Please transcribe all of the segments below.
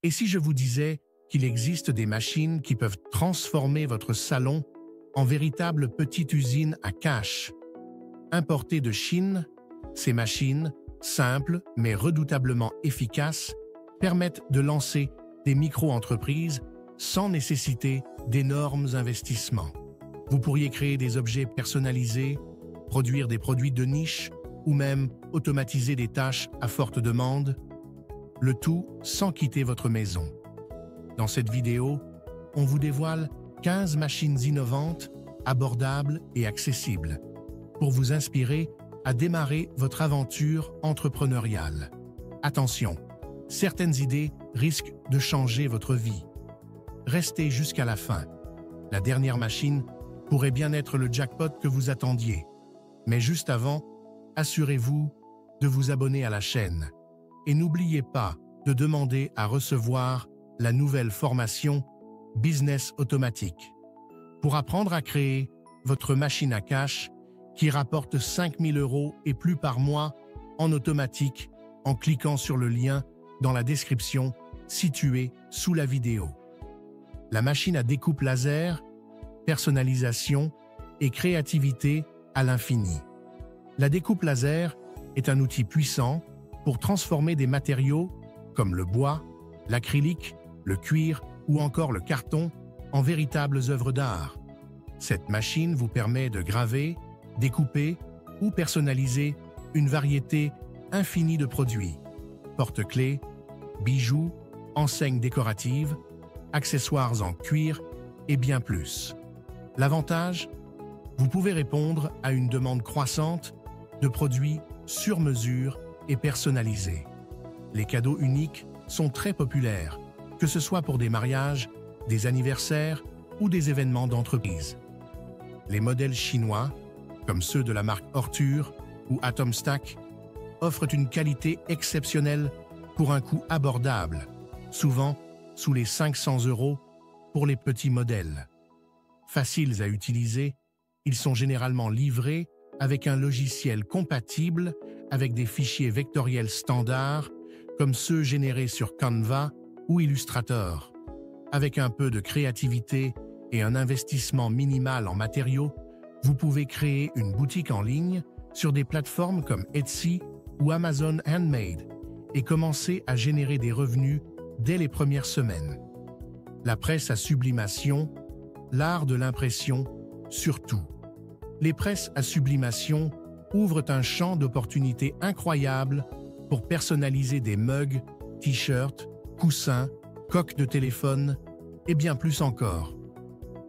Et si je vous disais qu'il existe des machines qui peuvent transformer votre salon en véritable petite usine à cash? Importées de Chine, ces machines, simples mais redoutablement efficaces, permettent de lancer des micro-entreprises sans nécessiter d'énormes investissements. Vous pourriez créer des objets personnalisés, produire des produits de niche ou même automatiser des tâches à forte demande, le tout sans quitter votre maison. Dans cette vidéo, on vous dévoile 15 machines innovantes, abordables et accessibles pour vous inspirer à démarrer votre aventure entrepreneuriale. Attention, certaines idées risquent de changer votre vie. Restez jusqu'à la fin. La dernière machine pourrait bien être le jackpot que vous attendiez. Mais juste avant, assurez-vous de vous abonner à la chaîne. Et n'oubliez pas de demander à recevoir la nouvelle formation Business Automatique pour apprendre à créer votre machine à cash qui rapporte 5 000 € et plus par mois en automatique en cliquant sur le lien dans la description située sous la vidéo. La machine à découpe laser, personnalisation et créativité à l'infini. La découpe laser est un outil puissant pour transformer des matériaux comme le bois, l'acrylique, le cuir ou encore le carton en véritables œuvres d'art. Cette machine vous permet de graver, découper ou personnaliser une variété infinie de produits. Porte-clés, bijoux, enseignes décoratives, accessoires en cuir et bien plus. L'avantage, vous pouvez répondre à une demande croissante de produits sur mesure et personnalisés. Les cadeaux uniques sont très populaires, que ce soit pour des mariages, des anniversaires ou des événements d'entreprise. Les modèles chinois, comme ceux de la marque Ortur ou Atomstack, offrent une qualité exceptionnelle pour un coût abordable, souvent sous les 500 € pour les petits modèles. Faciles à utiliser, ils sont généralement livrés avec un logiciel compatible avec des fichiers vectoriels standards comme ceux générés sur Canva ou Illustrator. Avec un peu de créativité et un investissement minimal en matériaux, vous pouvez créer une boutique en ligne sur des plateformes comme Etsy ou Amazon Handmade et commencer à générer des revenus dès les premières semaines. La presse à sublimation, l'art de l'impression, surtout. Les presses à sublimation ouvrent un champ d'opportunités incroyables pour personnaliser des mugs, t-shirts, coussins, coques de téléphone et bien plus encore.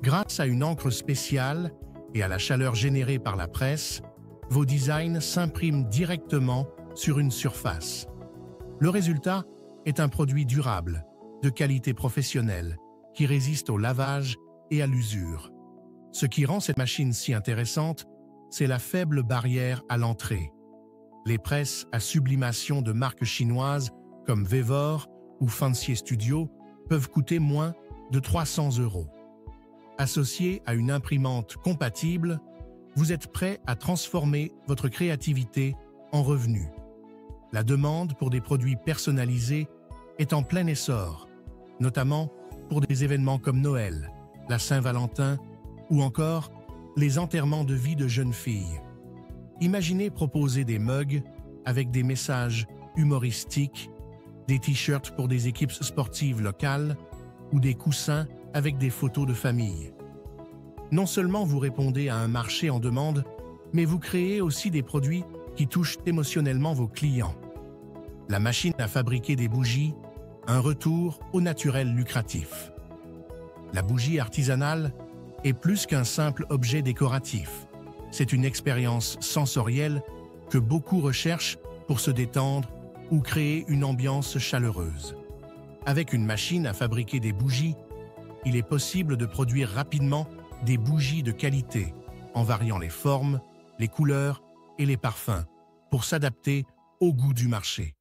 Grâce à une encre spéciale et à la chaleur générée par la presse, vos designs s'impriment directement sur une surface. Le résultat est un produit durable, de qualité professionnelle, qui résiste au lavage et à l'usure. Ce qui rend cette machine si intéressante, c'est la faible barrière à l'entrée. Les presses à sublimation de marques chinoises comme Vevor ou Fancier Studio peuvent coûter moins de 300 €. Associé à une imprimante compatible, vous êtes prêt à transformer votre créativité en revenus. La demande pour des produits personnalisés est en plein essor, notamment pour des événements comme Noël, la Saint-Valentin ou encore les enterrements de vie de jeunes filles. Imaginez proposer des mugs avec des messages humoristiques, des t-shirts pour des équipes sportives locales ou des coussins avec des photos de famille. Non seulement vous répondez à un marché en demande, mais vous créez aussi des produits qui touchent émotionnellement vos clients. La machine à fabriquer des bougies, un retour au naturel lucratif. La bougie artisanale est plus qu'un simple objet décoratif. C'est une expérience sensorielle que beaucoup recherchent pour se détendre ou créer une ambiance chaleureuse. Avec une machine à fabriquer des bougies, il est possible de produire rapidement des bougies de qualité, en variant les formes, les couleurs et les parfums, pour s'adapter au goût du marché.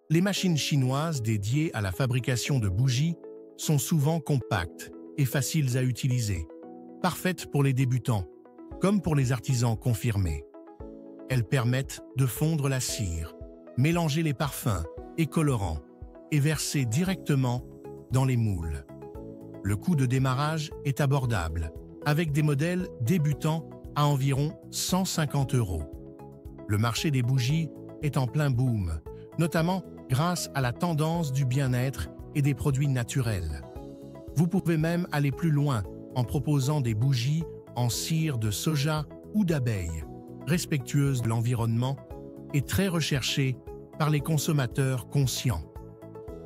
Les machines chinoises dédiées à la fabrication de bougies sont souvent compactes et faciles à utiliser, parfaites pour les débutants, comme pour les artisans confirmés. Elles permettent de fondre la cire, mélanger les parfums et colorants, est versée directement dans les moules. Le coût de démarrage est abordable, avec des modèles débutants à environ 150 €. Le marché des bougies est en plein boom, notamment grâce à la tendance du bien-être et des produits naturels. Vous pouvez même aller plus loin en proposant des bougies en cire de soja ou d'abeille, respectueuses de l'environnement et très recherchées par les consommateurs conscients.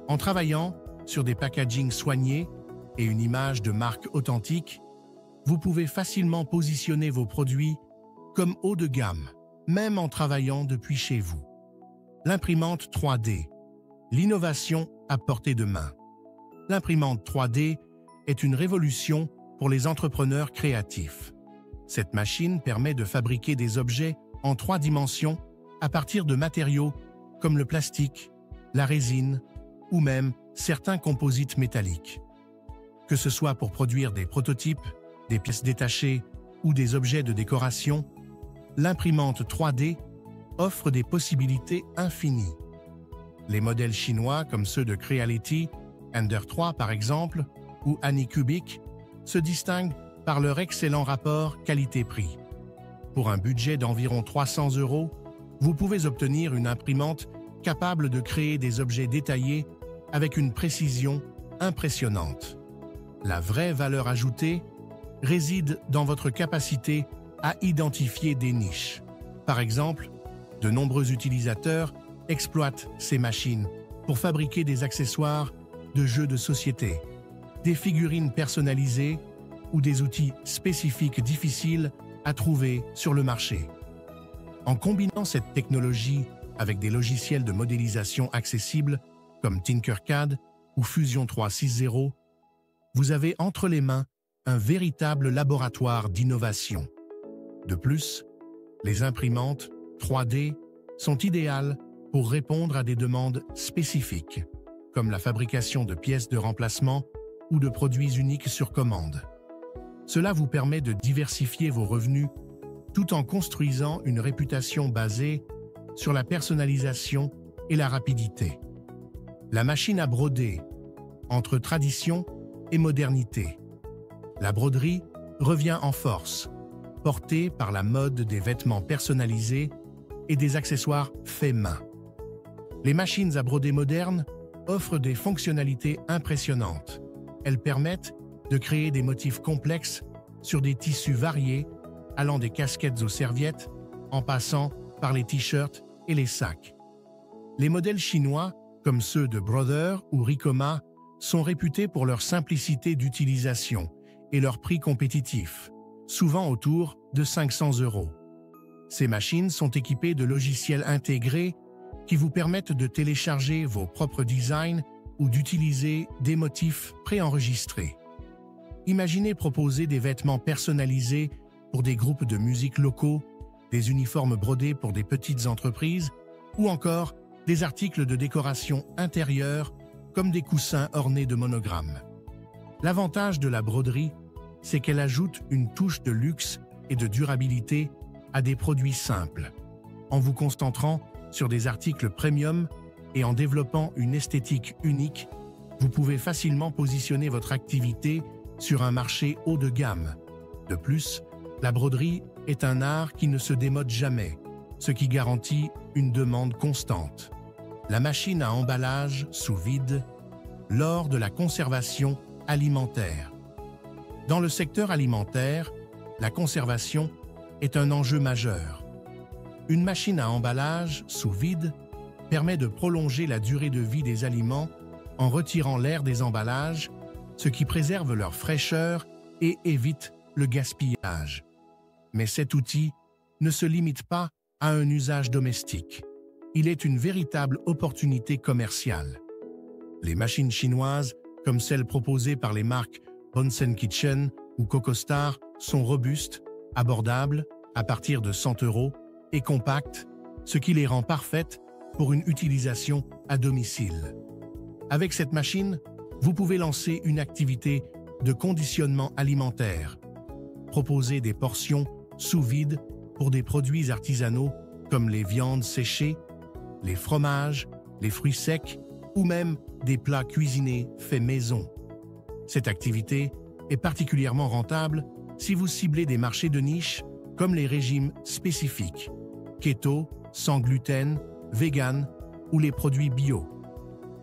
En travaillant sur des packagings soignés et une image de marque authentique, vous pouvez facilement positionner vos produits comme haut de gamme, même en travaillant depuis chez vous. L'imprimante 3D, l'innovation à portée de main. L'imprimante 3D est une révolution pour les entrepreneurs créatifs. Cette machine permet de fabriquer des objets en 3 dimensions à partir de matériaux comme le plastique, la résine ou même certains composites métalliques. Que ce soit pour produire des prototypes, des pièces détachées ou des objets de décoration, l'imprimante 3D offre des possibilités infinies. Les modèles chinois comme ceux de Creality, Ender 3 par exemple, ou Anycubic, se distinguent par leur excellent rapport qualité-prix. Pour un budget d'environ 300 €, vous pouvez obtenir une imprimante capable de créer des objets détaillés avec une précision impressionnante. La vraie valeur ajoutée réside dans votre capacité à identifier des niches. Par exemple, de nombreux utilisateurs exploitent ces machines pour fabriquer des accessoires de jeux de société, des figurines personnalisées ou des outils spécifiques difficiles à trouver sur le marché. En combinant cette technologie avec des logiciels de modélisation accessibles comme Tinkercad ou Fusion 360, vous avez entre les mains un véritable laboratoire d'innovation. De plus, les imprimantes 3D sont idéales pour répondre à des demandes spécifiques, comme la fabrication de pièces de remplacement ou de produits uniques sur commande. Cela vous permet de diversifier vos revenus tout en construisant une réputation basée sur la personnalisation et la rapidité. La machine à broder, entre tradition et modernité. La broderie revient en force, portée par la mode des vêtements personnalisés et des accessoires faits main. Les machines à broder modernes offrent des fonctionnalités impressionnantes. Elles permettent de créer des motifs complexes sur des tissus variés, allant des casquettes aux serviettes, en passant par les t-shirts et les sacs. Les modèles chinois, comme ceux de Brother ou Ricoma, sont réputés pour leur simplicité d'utilisation et leur prix compétitif, souvent autour de 500 €. Ces machines sont équipées de logiciels intégrés qui vous permettent de télécharger vos propres designs ou d'utiliser des motifs préenregistrés. Imaginez proposer des vêtements personnalisés pour des groupes de musique locaux, des uniformes brodés pour des petites entreprises ou encore des articles de décoration intérieure comme des coussins ornés de monogrammes. L'avantage de la broderie, c'est qu'elle ajoute une touche de luxe et de durabilité à des produits simples. En vous concentrant sur des articles premium et en développant une esthétique unique, vous pouvez facilement positionner votre activité sur un marché haut de gamme. De plus, la broderie est un art qui ne se démode jamais, ce qui garantit une demande constante. La machine à emballage sous vide lors de la conservation alimentaire. Dans le secteur alimentaire, la conservation est un enjeu majeur. Une machine à emballage sous vide permet de prolonger la durée de vie des aliments en retirant l'air des emballages, ce qui préserve leur fraîcheur et évite le gaspillage. Mais cet outil ne se limite pas à un usage domestique. Il est une véritable opportunité commerciale. Les machines chinoises, comme celles proposées par les marques Bunsen Kitchen ou CocoStar, sont robustes, abordables, à partir de 100 € et compactes, ce qui les rend parfaites pour une utilisation à domicile. Avec cette machine, vous pouvez lancer une activité de conditionnement alimentaire, proposer des portions sous vide pour des produits artisanaux comme les viandes séchées, les fromages, les fruits secs ou même des plats cuisinés faits maison. Cette activité est particulièrement rentable si vous ciblez des marchés de niche comme les régimes spécifiques, keto, sans gluten, vegan ou les produits bio.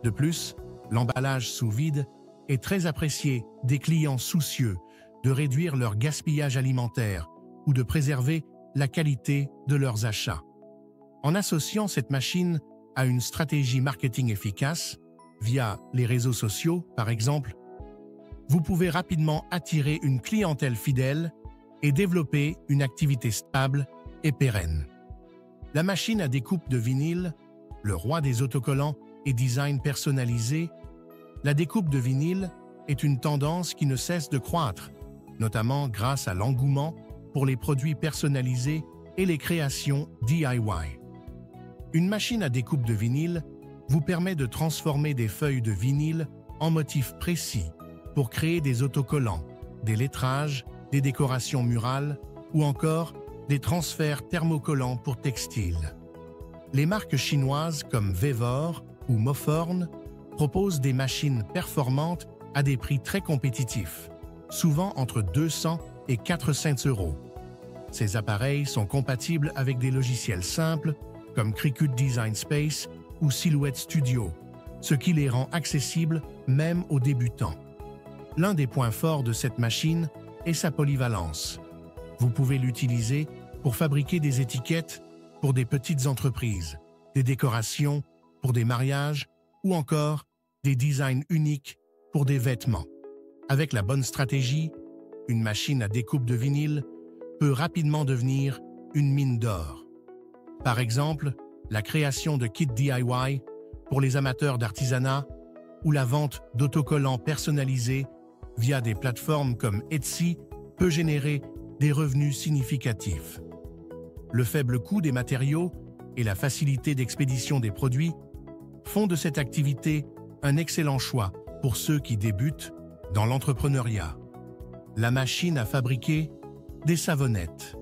De plus, l'emballage sous vide est très apprécié des clients soucieux de réduire leur gaspillage alimentaire ou de préserver la qualité de leurs achats. En associant cette machine à une stratégie marketing efficace, via les réseaux sociaux par exemple, vous pouvez rapidement attirer une clientèle fidèle et développer une activité stable et pérenne. La machine à découpe de vinyle, le roi des autocollants et design personnalisé, la découpe de vinyle est une tendance qui ne cesse de croître, notamment grâce à l'engouement pour les produits personnalisés et les créations DIY. Une machine à découpe de vinyle vous permet de transformer des feuilles de vinyle en motifs précis pour créer des autocollants, des lettrages, des décorations murales ou encore des transferts thermocollants pour textiles. Les marques chinoises comme Vevor ou Moforn proposent des machines performantes à des prix très compétitifs, souvent entre 200 et 400 €. Ces appareils sont compatibles avec des logiciels simples comme Cricut Design Space ou Silhouette Studio, ce qui les rend accessibles même aux débutants. L'un des points forts de cette machine est sa polyvalence. Vous pouvez l'utiliser pour fabriquer des étiquettes pour des petites entreprises, des décorations pour des mariages ou encore des designs uniques pour des vêtements. Avec la bonne stratégie, une machine à découpe de vinyle peut rapidement devenir une mine d'or. Par exemple, la création de kits DIY pour les amateurs d'artisanat ou la vente d'autocollants personnalisés via des plateformes comme Etsy peut générer des revenus significatifs. Le faible coût des matériaux et la facilité d'expédition des produits font de cette activité un excellent choix pour ceux qui débutent dans l'entrepreneuriat. La machine à fabriquer des savonnettes.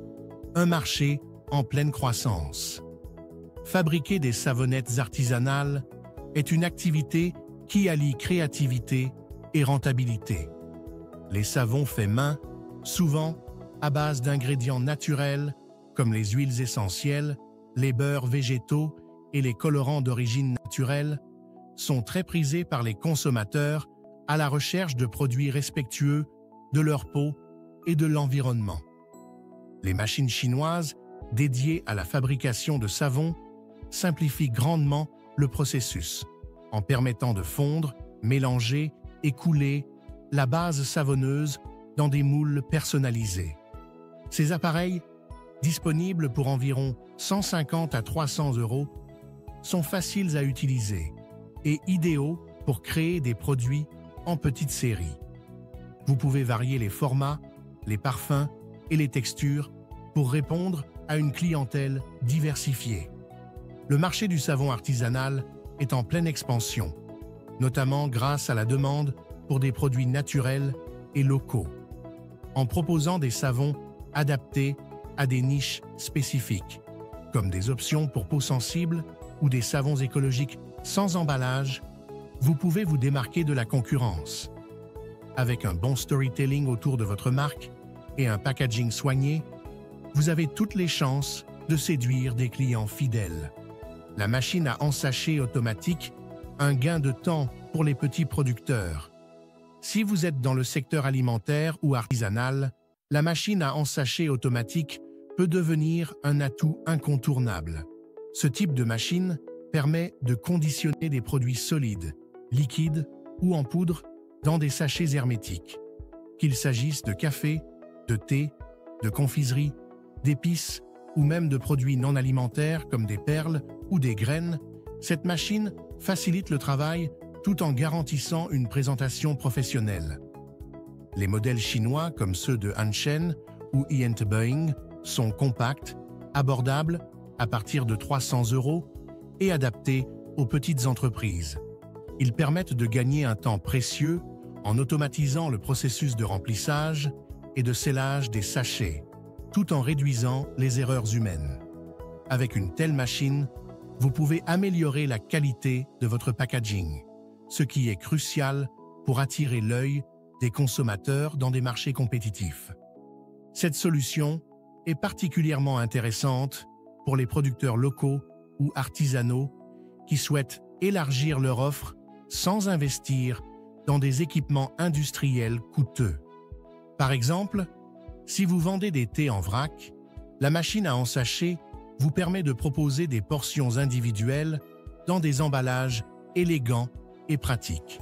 Un marché en pleine croissance. Fabriquer des savonnettes artisanales est une activité qui allie créativité et rentabilité. Les savons faits main, souvent à base d'ingrédients naturels comme les huiles essentielles, les beurres végétaux et les colorants d'origine naturelle, sont très prisés par les consommateurs à la recherche de produits respectueux de leur peau et de l'environnement. Les machines chinoises dédiées à la fabrication de savons simplifient grandement le processus en permettant de fondre, mélanger et couler la base savonneuse dans des moules personnalisés. Ces appareils, disponibles pour environ 150 à 300 €, sont faciles à utiliser et idéaux pour créer des produits en petite série. Vous pouvez varier les formats, les parfums et les textures pour répondre à une clientèle diversifiée. Le marché du savon artisanal est en pleine expansion, notamment grâce à la demande pour des produits naturels et locaux. En proposant des savons adaptés à des niches spécifiques, comme des options pour peau sensible ou des savons écologiques sans emballage, vous pouvez vous démarquer de la concurrence. Avec un bon storytelling autour de votre marque et un packaging soigné, vous avez toutes les chances de séduire des clients fidèles. La machine à ensacher automatique, un gain de temps pour les petits producteurs. Si vous êtes dans le secteur alimentaire ou artisanal, la machine à ensacher automatique peut devenir un atout incontournable. Ce type de machine permet de conditionner des produits solides, liquides ou en poudre dans des sachets hermétiques. Qu'il s'agisse de café, de thé, de confiserie, d'épices ou même de produits non alimentaires comme des perles ou des graines, cette machine facilite le travail tout en garantissant une présentation professionnelle. Les modèles chinois comme ceux de Hanshen ou Yentebuying sont compacts, abordables à partir de 300 € et adaptés aux petites entreprises. Ils permettent de gagner un temps précieux en automatisant le processus de remplissage et de scellage des sachets, tout en réduisant les erreurs humaines. Avec une telle machine, vous pouvez améliorer la qualité de votre packaging, ce qui est crucial pour attirer l'œil des consommateurs dans des marchés compétitifs. Cette solution est particulièrement intéressante pour les producteurs locaux ou artisanaux qui souhaitent élargir leur offre sans investir dans des équipements industriels coûteux. Par exemple, si vous vendez des thés en vrac, la machine à ensacher vous permet de proposer des portions individuelles dans des emballages élégants et pratiques.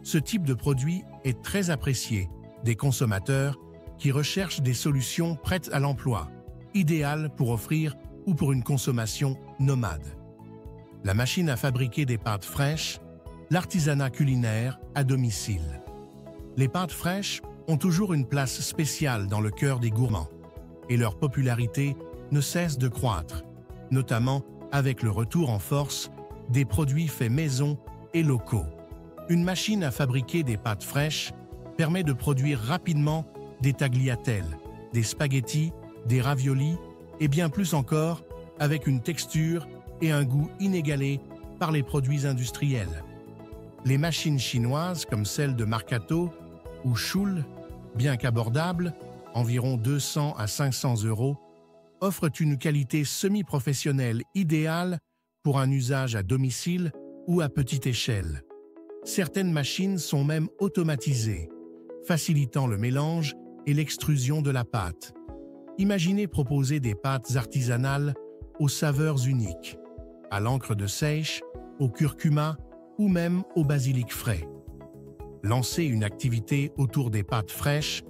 Ce type de produit est très apprécié des consommateurs qui recherchent des solutions prêtes à l'emploi, idéales pour offrir ou pour une consommation nomade. La machine à fabriquer des pâtes fraîches, l'artisanat culinaire à domicile. Les pâtes fraîches ont toujours une place spéciale dans le cœur des gourmands et leur popularité ne cesse de croître, notamment avec le retour en force des produits faits maison et locaux. Une machine à fabriquer des pâtes fraîches permet de produire rapidement des tagliatelles, des spaghettis, des raviolis et bien plus encore avec une texture et un goût inégalés par les produits industriels. Les machines chinoises comme celles de Marcato ou Schul, bien qu'abordables, environ 200 à 500 €, offrent une qualité semi-professionnelle idéale pour un usage à domicile ou à petite échelle. Certaines machines sont même automatisées, facilitant le mélange et l'extrusion de la pâte. Imaginez proposer des pâtes artisanales aux saveurs uniques, à l'encre de seiche, au curcuma ou même au basilic frais. Lancer une activité autour des pâtes fraîches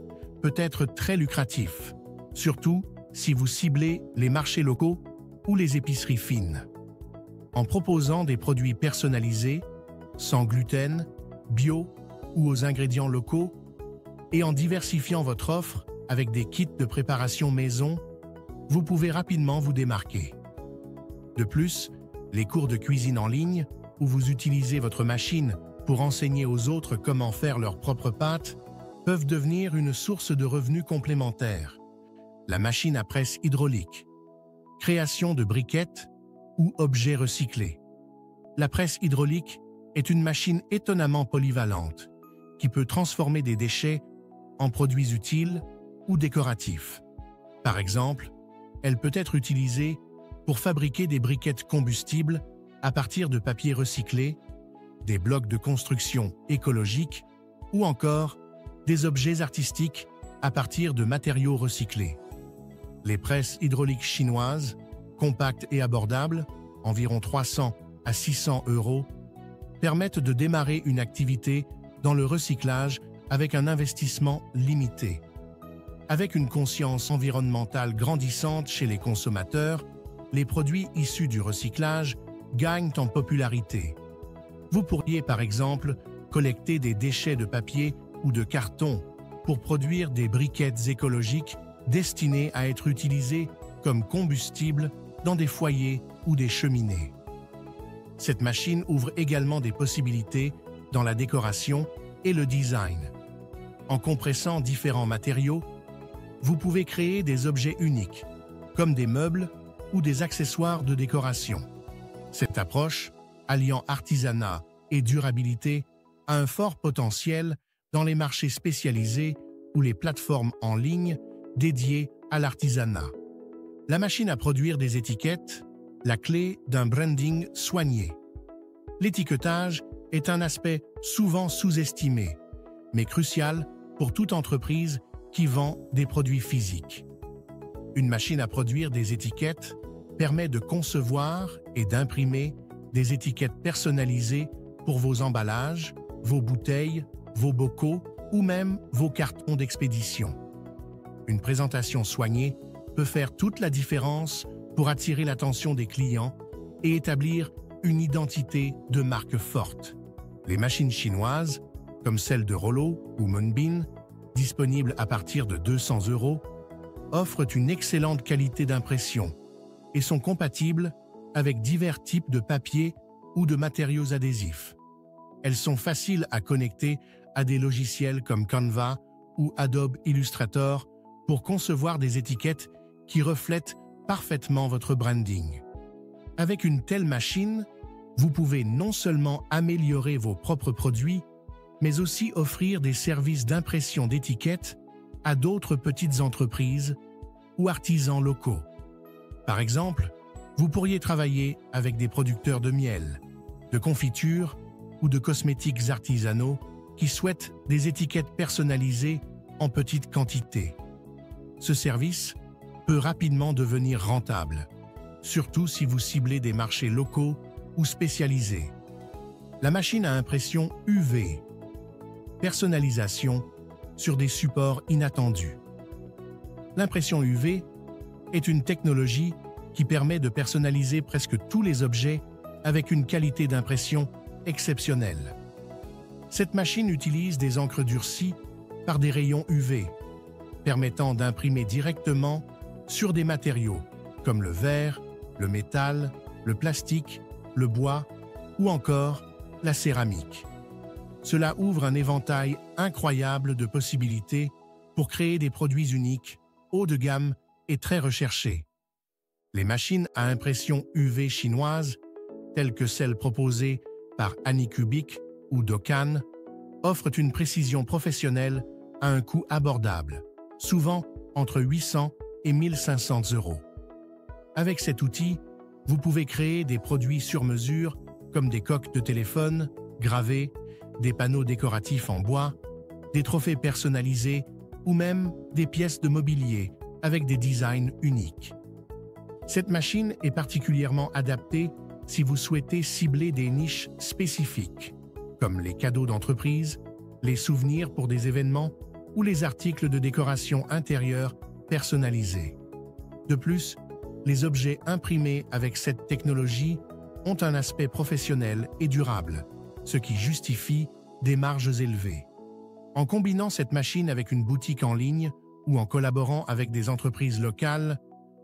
peut être très lucratif, surtout si vous ciblez les marchés locaux ou les épiceries fines. En proposant des produits personnalisés, sans gluten, bio ou aux ingrédients locaux, et en diversifiant votre offre avec des kits de préparation maison, vous pouvez rapidement vous démarquer. De plus, les cours de cuisine en ligne, où vous utilisez votre machine pour enseigner aux autres comment faire leurs propres pâtes, peuvent devenir une source de revenus complémentaires. La machine à presse hydraulique, création de briquettes ou objets recyclés. La presse hydraulique est une machine étonnamment polyvalente qui peut transformer des déchets en produits utiles ou décoratifs. Par exemple, elle peut être utilisée pour fabriquer des briquettes combustibles à partir de papier recyclé, des blocs de construction écologiques ou encore des objets artistiques à partir de matériaux recyclés. Les presses hydrauliques chinoises, compactes et abordables, environ 300 à 600 €, permettent de démarrer une activité dans le recyclage avec un investissement limité. Avec une conscience environnementale grandissante chez les consommateurs, les produits issus du recyclage gagnent en popularité. Vous pourriez par exemple collecter des déchets de papier ou de carton pour produire des briquettes écologiques destinées à être utilisées comme combustible dans des foyers ou des cheminées. Cette machine ouvre également des possibilités dans la décoration et le design. En compressant différents matériaux, vous pouvez créer des objets uniques, comme des meubles ou des accessoires de décoration. Cette approche, alliant artisanat et durabilité, a un fort potentiel dans les marchés spécialisés ou les plateformes en ligne dédiées à l'artisanat. La machine à produire des étiquettes, la clé d'un branding soigné. L'étiquetage est un aspect souvent sous-estimé, mais crucial pour toute entreprise qui vend des produits physiques. Une machine à produire des étiquettes permet de concevoir et d'imprimer des étiquettes personnalisées pour vos emballages, vos bouteilles, vos bocaux ou même vos cartons d'expédition. Une présentation soignée peut faire toute la différence pour attirer l'attention des clients et établir une identité de marque forte. Les machines chinoises, comme celles de Rollo ou Moonbin, disponibles à partir de 200 €, offrent une excellente qualité d'impression et sont compatibles avec divers types de papier ou de matériaux adhésifs. Elles sont faciles à connecter à des logiciels comme Canva ou Adobe Illustrator pour concevoir des étiquettes qui reflètent parfaitement votre branding. Avec une telle machine, vous pouvez non seulement améliorer vos propres produits, mais aussi offrir des services d'impression d'étiquettes à d'autres petites entreprises ou artisans locaux. Par exemple, vous pourriez travailler avec des producteurs de miel, de confitures ou de cosmétiques artisanaux qui souhaitent des étiquettes personnalisées en petite quantité. Ce service peut rapidement devenir rentable, surtout si vous ciblez des marchés locaux ou spécialisés. La machine à impression UV. Personnalisation sur des supports inattendus. L'impression UV est une technologie qui permet de personnaliser presque tous les objets avec une qualité d'impression exceptionnelle. Cette machine utilise des encres durcies par des rayons UV, permettant d'imprimer directement sur des matériaux comme le verre, le métal, le plastique, le bois ou encore la céramique. Cela ouvre un éventail incroyable de possibilités pour créer des produits uniques, haut de gamme et très recherchés. Les machines à impression UV chinoises, telles que celles proposées par Anycubic ou Docane, offrent une précision professionnelle à un coût abordable, souvent entre 800 et 1500 €. Avec cet outil, vous pouvez créer des produits sur mesure comme des coques de téléphone gravées, des panneaux décoratifs en bois, des trophées personnalisés ou même des pièces de mobilier avec des designs uniques. Cette machine est particulièrement adaptée si vous souhaitez cibler des niches spécifiques, comme les cadeaux d'entreprise, les souvenirs pour des événements ou les articles de décoration intérieure personnalisés. De plus, les objets imprimés avec cette technologie ont un aspect professionnel et durable, ce qui justifie des marges élevées. En combinant cette machine avec une boutique en ligne ou en collaborant avec des entreprises locales,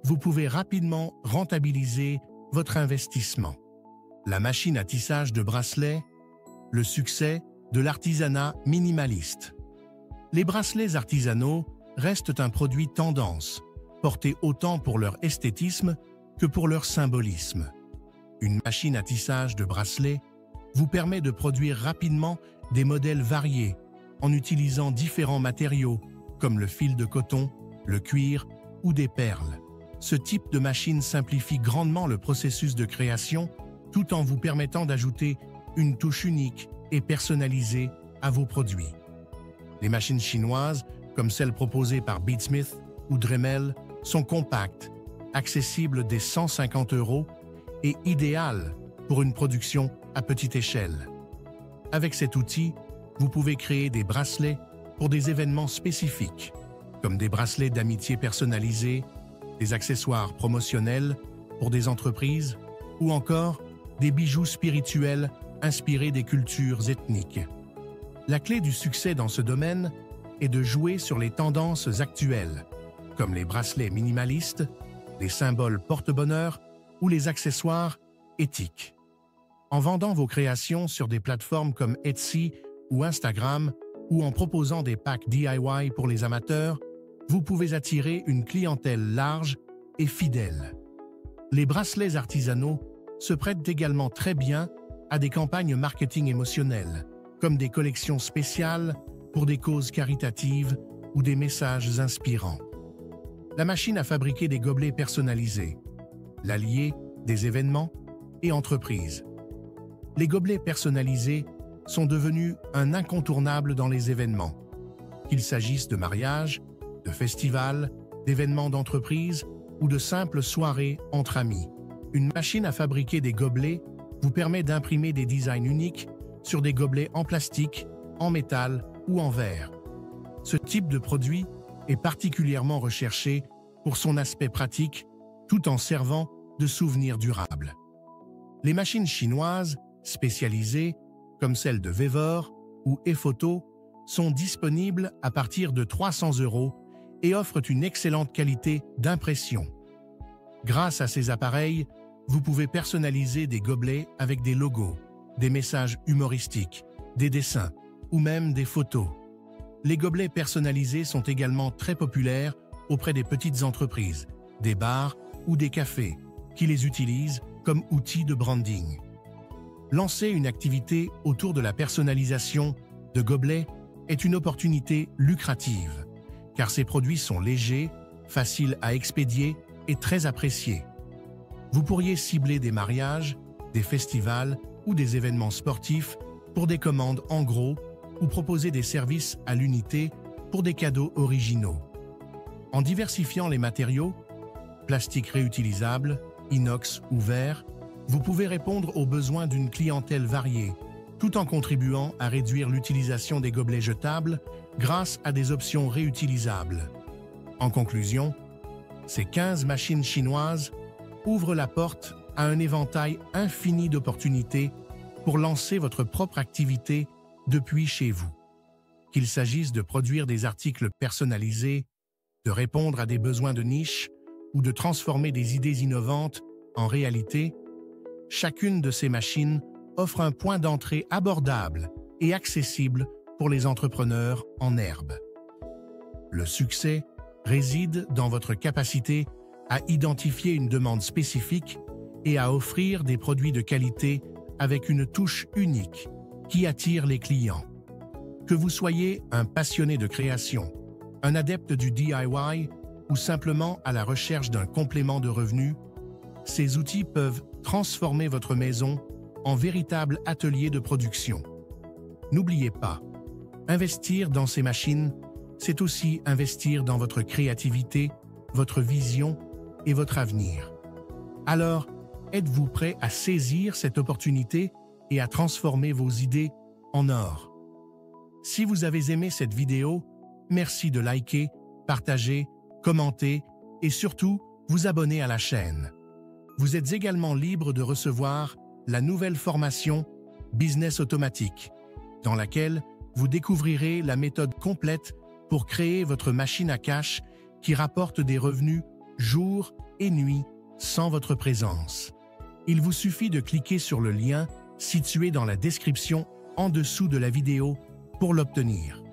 vous pouvez rapidement rentabiliser votre investissement. La machine à tissage de bracelets, le succès de l'artisanat minimaliste. Les bracelets artisanaux restent un produit tendance, porté autant pour leur esthétisme que pour leur symbolisme. Une machine à tissage de bracelets vous permet de produire rapidement des modèles variés en utilisant différents matériaux comme le fil de coton, le cuir ou des perles. Ce type de machine simplifie grandement le processus de création tout en vous permettant d'ajouter une touche unique et personnalisée à vos produits. Les machines chinoises, comme celles proposées par Beadsmith ou Dremel, sont compactes, accessibles dès 150 € et idéales pour une production à petite échelle. Avec cet outil, vous pouvez créer des bracelets pour des événements spécifiques, comme des bracelets d'amitié personnalisés, des accessoires promotionnels pour des entreprises ou encore des bijoux spirituels inspirés des cultures ethniques. La clé du succès dans ce domaine est de jouer sur les tendances actuelles, comme les bracelets minimalistes, les symboles porte-bonheur ou les accessoires éthiques. En vendant vos créations sur des plateformes comme Etsy ou Instagram ou en proposant des packs DIY pour les amateurs, vous pouvez attirer une clientèle large et fidèle. Les bracelets artisanaux se prêtent également très bien à des campagnes marketing émotionnelles, comme des collections spéciales pour des causes caritatives ou des messages inspirants. La machine à fabriquer des gobelets personnalisés, l'allié des événements et entreprises. Les gobelets personnalisés sont devenus un incontournable dans les événements, qu'il s'agisse de mariages, de festivals, d'événements d'entreprise ou de simples soirées entre amis. Une machine à fabriquer des gobelets vous permet d'imprimer des designs uniques sur des gobelets en plastique, en métal ou en verre. Ce type de produit est particulièrement recherché pour son aspect pratique tout en servant de souvenirs durables. Les machines chinoises spécialisées, comme celles de Vevor ou ePhoto, sont disponibles à partir de 300 € et offrent une excellente qualité d'impression. Grâce à ces appareils, vous pouvez personnaliser des gobelets avec des logos, des messages humoristiques, des dessins ou même des photos. Les gobelets personnalisés sont également très populaires auprès des petites entreprises, des bars ou des cafés qui les utilisent comme outil de branding. Lancer une activité autour de la personnalisation de gobelets est une opportunité lucrative, car ces produits sont légers, faciles à expédier et très appréciés. Vous pourriez cibler des mariages, des festivals ou des événements sportifs pour des commandes en gros ou proposer des services à l'unité pour des cadeaux originaux. En diversifiant les matériaux, plastique réutilisable, inox ou verre, vous pouvez répondre aux besoins d'une clientèle variée, tout en contribuant à réduire l'utilisation des gobelets jetables grâce à des options réutilisables. En conclusion, ces 15 machines chinoises ouvrent la porte à un éventail infini d'opportunités pour lancer votre propre activité depuis chez vous. Qu'il s'agisse de produire des articles personnalisés, de répondre à des besoins de niche ou de transformer des idées innovantes en réalité, chacune de ces machines offre un point d'entrée abordable et accessible pour les entrepreneurs en herbe. Le succès réside dans votre capacité à identifier une demande spécifique et à offrir des produits de qualité avec une touche unique qui attire les clients. Que vous soyez un passionné de création, un adepte du DIY ou simplement à la recherche d'un complément de revenus, ces outils peuvent transformer votre maison en véritable atelier de production. N'oubliez pas, investir dans ces machines, c'est aussi investir dans votre créativité, votre vision et votre avenir. Alors, êtes-vous prêt à saisir cette opportunité et à transformer vos idées en or? Si vous avez aimé cette vidéo, merci de liker, partager, commenter et surtout vous abonner à la chaîne. Vous êtes également libre de recevoir la nouvelle formation Business Automatique, dans laquelle vous découvrirez la méthode complète pour créer votre machine à cash qui rapporte des revenus jour et nuit sans votre présence. Il vous suffit de cliquer sur le lien situé dans la description en dessous de la vidéo pour l'obtenir.